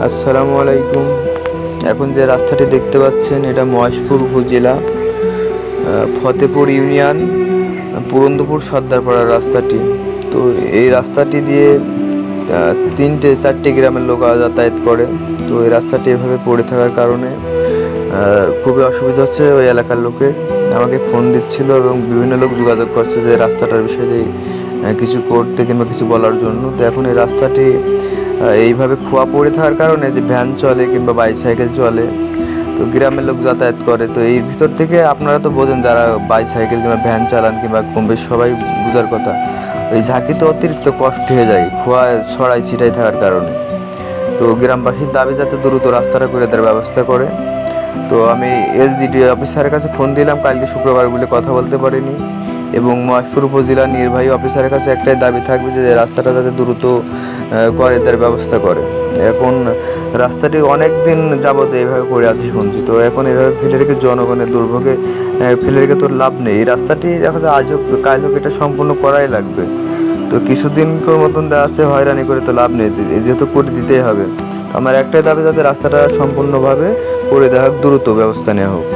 আসসালামু আলাইকুম। এখন যে রাস্তাটি দেখতে পাচ্ছেন এটা মহেশপুর উপজেলা ফতেপুর ইউনিয়ন পুরন্দপুর সর্দারপাড়ার রাস্তাটি। তো এই রাস্তাটি দিয়ে 3-4টি গ্রামের লোক যাতায়াত করে। তো এই রাস্তাটি এভাবে পড়ে থাকার কারণে খুবই অসুবিধা হচ্ছে ওই এলাকার লোকের। আমাকে ফোন দিচ্ছিল এবং বিভিন্ন লোক যোগাযোগ করছে যে রাস্তাটার বিষয়ে কিছু করতে কিংবা কিছু বলার জন্য। তো এখন এই রাস্তাটি এইভাবে খোয়া পড়ে থাকার কারণে যে ভ্যান চলে কিংবা বাইসাইকেল চলে, তো গ্রামের লোক যাতায়াত করে। তো এর ভিতর থেকে আপনারা তো বোঝেন, যারা বাইসাইকেল কিংবা ভ্যান চালান কিংবা কম বেশি সবাই বোঝার কথা, ওই ঝাঁকিতে অতিরিক্ত কষ্ট হয়ে যায় খোয়া ছড়াই ছিটাই থাকার কারণে। তো গ্রামবাসীর দাবি যাতে দ্রুত রাস্তাটা করে দেওয়ার ব্যবস্থা করে। তো আমি এলজিডি অফিসারের কাছে ফোন দিলাম, কালকে শুক্রবার বলে কথা বলতে পারিনি। এবং মহেশপুর উপজেলার নির্বাহী অফিসারের কাছে একটাই দাবি থাকবে যে রাস্তাটা যাতে দ্রুত করে দেওয়ার ব্যবস্থা করে। এখন রাস্তাটি অনেক দিন যাবত এইভাবে পড়ে আছে শুনছি। তো এখন এইভাবে ফেলে রেখে জনগণের দুর্ভোগে ফেলে রেখে তোর লাভ নেই। এই রাস্তাটি দেখা যায় আজ হোক কাল হোক এটা সম্পূর্ণ করাই লাগবে। তো কিছুদিন মতন দেওয়া আছে, হয়রানি করে তো লাভ নেই, যেহেতু করে দিতেই হবে। আমার একটাই দাবি যাতে রাস্তাটা সম্পূর্ণভাবে করে দেওয়া হোক, দ্রুত ব্যবস্থা নেওয়া হোক।